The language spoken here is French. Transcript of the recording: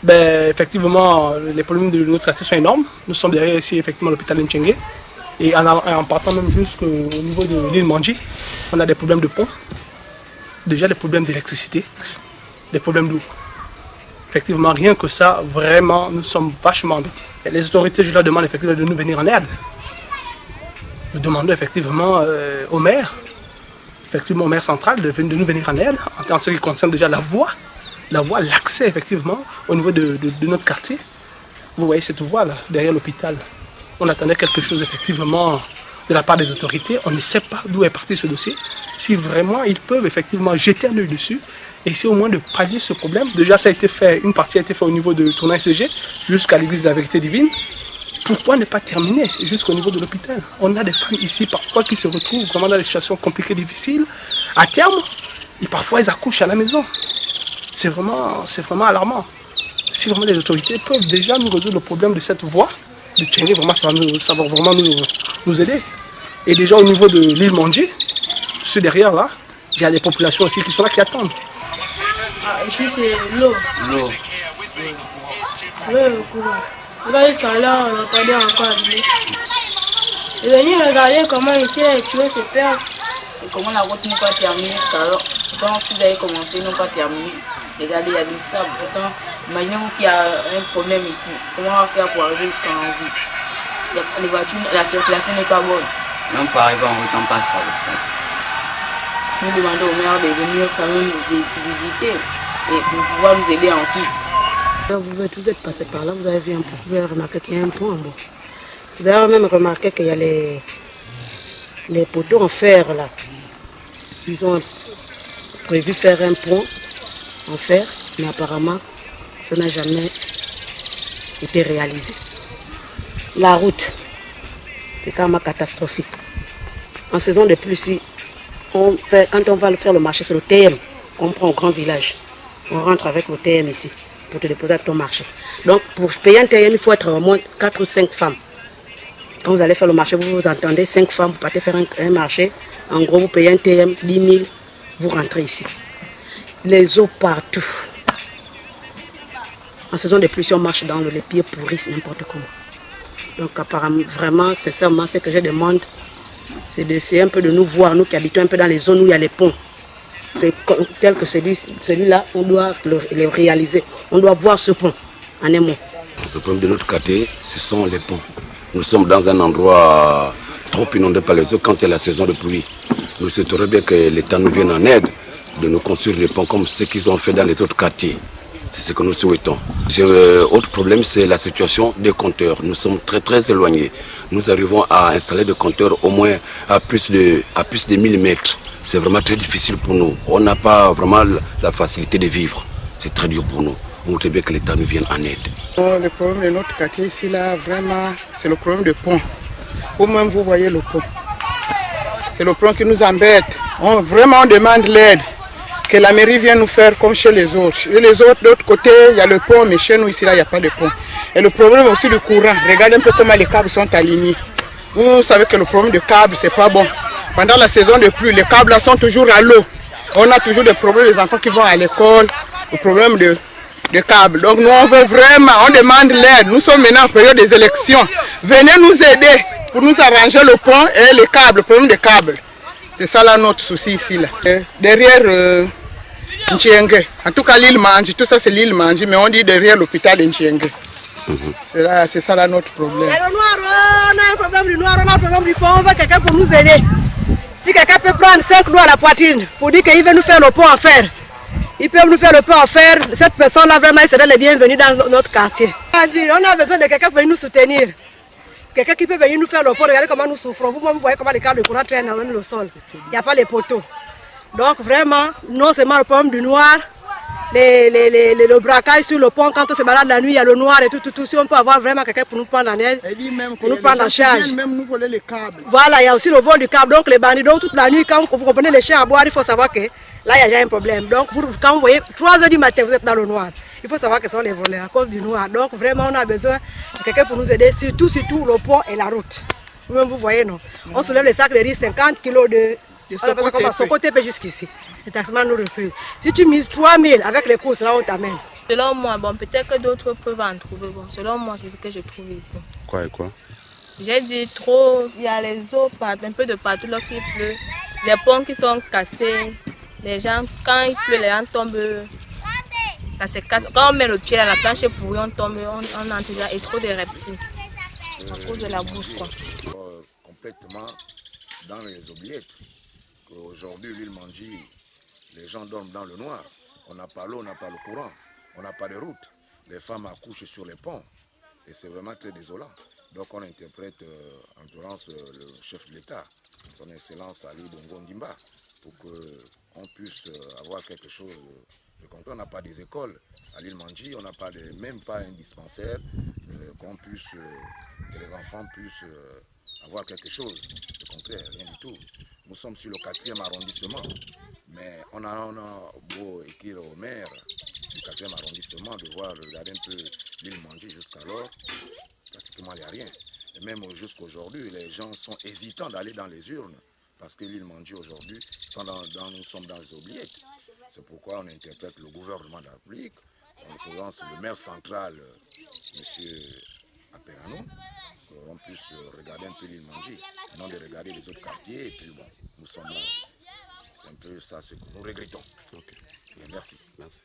Ben, effectivement, les problèmes de notre quartier sont énormes. Nous sommes derrière ici, effectivement, l'hôpital Nchengue. Et en partant même jusqu'au niveau de l'île Mandji, on a des problèmes de pont. Déjà des problèmes d'électricité, des problèmes d'eau. Effectivement, rien que ça, vraiment, nous sommes vachement embêtés. Et les autorités, je leur demande effectivement de nous venir en aide. Nous demandons effectivement au maire, effectivement au maire central, de nous venir en aide en ce qui concerne déjà la voie, l'accès effectivement au niveau de notre quartier. Vous voyez cette voie-là, derrière l'hôpital. On attendait quelque chose effectivement de la part des autorités. On ne sait pas d'où est parti ce dossier. Si vraiment ils peuvent effectivement jeter un œil dessus, et essayer au moins de pallier ce problème. Déjà, ça a été fait, une partie a été faite au niveau de Tournai CG jusqu'à l'église de la Vérité Divine. Pourquoi ne pas terminer jusqu'au niveau de l'hôpital? On a des femmes ici parfois qui se retrouvent vraiment dans des situations compliquées, difficiles, à terme, et parfois elles accouchent à la maison. C'est vraiment alarmant. Si vraiment les autorités peuvent déjà nous résoudre le problème de cette voie, de Tchéné, vraiment ça va vraiment nous aider. Et déjà au niveau de l'île Mandji, ce derrière là, il y a des populations aussi qui sont là qui attendent. Ah, ici c'est l'eau. L'eau est au courant. Là jusqu'à là, on entendait encore arriver. Et venir regarder comment ici les tuyaux se percent. Et comment la route n'est pas terminée jusqu'à là. Pourtant, ce qu'ils avaient commencé n'ont pas terminé. Regardez, il y a du sable. Pourtant, imaginez-vous qu'il y a un problème ici. Comment on va faire pour arriver jusqu'à l'envie? Les voitures, la circulation n'est pas bonne. Même pour arriver en route, on passe par le sable. Nous demandons au maire de venir quand même nous visiter et pour pouvoir nous aider ensuite. Vous êtes passé par là, vous avez remarqué qu'il y a un pont en bas. Vous avez même remarqué qu'il y a les poteaux en fer là. Ils ont prévu faire un pont en fer, mais apparemment ça n'a jamais été réalisé. La route, c'est quand même catastrophique. En saison de pluie, quand on va faire le marché, c'est le TM qu'on prend au grand village. On rentre avec le TM ici pour te déposer à ton marché. Donc pour payer un TM, il faut être au moins 4 ou 5 femmes. Quand vous allez faire le marché, vous entendez 5 femmes, vous partez faire un marché. En gros, vous payez un TM, 10 000, vous rentrez ici. Les eaux partout. En saison de pluie, si on marche dans les pieds pourrissent n'importe comment. Donc apparemment, vraiment, sincèrement, ce que je demande, c'est d'essayer un peu de nous voir, nous qui habitons un peu dans les zones où il y a les ponts. C'est tel que celui-là, on doit le réaliser. On doit voir ce pont, en un mot. Le problème de notre quartier, ce sont les ponts. Nous sommes dans un endroit trop inondé par les eaux quand il y a la saison de pluie. Nous souhaiterions bien que l'État nous vienne en aide de nous construire les ponts comme ce qu'ils ont fait dans les autres quartiers. C'est ce que nous souhaitons. Autre problème, c'est la situation des compteurs. Nous sommes très éloignés. Nous arrivons à installer des compteurs au moins à plus de 1000 mètres. C'est vraiment très difficile pour nous. On n'a pas vraiment la facilité de vivre. C'est très dur pour nous. On voudrait bien que l'État nous vienne en aide. Le problème de notre quartier ici, là, vraiment, c'est le problème de pont. Vous-même, vous voyez le pont. C'est le pont qui nous embête. Vraiment, on demande l'aide. Que la mairie vienne nous faire comme chez les autres. Chez les autres, de l'autre côté, il y a le pont, mais chez nous, ici, là, il n'y a pas de pont. Et le problème aussi du courant. Regardez un peu comment les câbles sont alignés. Vous savez que le problème de câbles, c'est pas bon. Pendant la saison de pluie, les câbles là sont toujours à l'eau. On a toujours des problèmes, les enfants qui vont à l'école, le problème de câbles. Donc nous, on veut vraiment, on demande l'aide. Nous sommes maintenant en période des élections. Venez nous aider pour nous arranger le pont et les câbles, le problème des câbles. C'est ça là notre souci ici. Là. Derrière Nchengue, en tout cas l'île Mandji, tout ça c'est l'île Mandji, mais on dit derrière l'hôpital de Nchengue. C'est ça là notre problème. Et le noir, on a un problème du noir, on a un problème du pont, on veut quelqu'un pour nous aider. Si quelqu'un peut prendre 5 doigts à la poitrine pour dire qu'il veut nous faire le pont en fer, il peut nous faire le pont en fer, cette personne-là vraiment il serait le bienvenu dans notre quartier. On a besoin de quelqu'un pour venir nous soutenir. Quelqu'un qui peut venir nous faire le pont, regardez comment nous souffrons. Vous voyez comment les câbles de courant traînent dans le sol. Il n'y a pas les poteaux. Donc vraiment, non seulement le problème du noir, le braquage sur le pont, quand on se balade la nuit, il y a le noir et tout. Si on peut avoir vraiment quelqu'un pour nous prendre en aide, pour nous prendre en charge. Même nous voler les câbles. Voilà, il y a aussi le vol du câble. Donc les bandits, donc toute la nuit, quand vous comprenez les chiens à boire, il faut savoir que là, il y a déjà un problème. Donc quand vous voyez 3 h du matin, vous êtes dans le noir. Il faut savoir que ce sont les voleurs à cause du noir. Donc vraiment, on a besoin de quelqu'un pour nous aider, surtout le pont et la route. Vous-même, vous voyez, non? On soulève les sacs de riz, 50 kg de Soko TP jusqu'ici. Le taxman nous refuse. Si tu mises 3 000 avec les courses, là, on t'amène. Selon moi, bon, peut-être que d'autres peuvent en trouver. Bon, selon moi, c'est ce que je trouve ici. Quoi et quoi? J'ai dit trop, il y a les eaux un peu de partout lorsqu'il pleut. Les ponts qui sont cassés. Les gens, quand il pleut, les gens tombent. Ça se casse. Quand on met le pied à la planche est pourrie, on tombe, on entre déjà et trop de reptiles. À cause de la bourse, quoi. Complètement dans les oubliettes. Aujourd'hui, l'île Mandji, les gens dorment dans le noir. On n'a pas l'eau, on n'a pas le courant, on n'a pas de route. Les femmes accouchent sur les ponts. Et c'est vraiment très désolant. Donc on interprète en l'occurrence le chef de l'État, son Excellence Ali Bongo Ndimba, pour qu'on puisse avoir quelque chose de concret. On n'a pas des écoles à l'île Mandji, on n'a pas même pas un dispensaire, que les enfants puissent avoir quelque chose de concret, rien du tout. Nous sommes sur le 4e arrondissement, mais on a beau écrire au maire du 4e arrondissement de voir, regarder un peu l'île Mandji jusqu'alors, pratiquement il n'y a rien. Et même jusqu'aujourd'hui, les gens sont hésitants d'aller dans les urnes, parce que l'île Mandji aujourd'hui, nous sommes dans les oubliettes. C'est pourquoi on interprète le gouvernement de la République, en l'occurrence le maire central, M. Aperanou, qu'on puisse regarder un peu l'île Mandji, non de regarder les autres quartiers, et puis bon, nous sommes là. C'est un peu ça ce que nous regrettons. Ok. Bien, merci. Merci.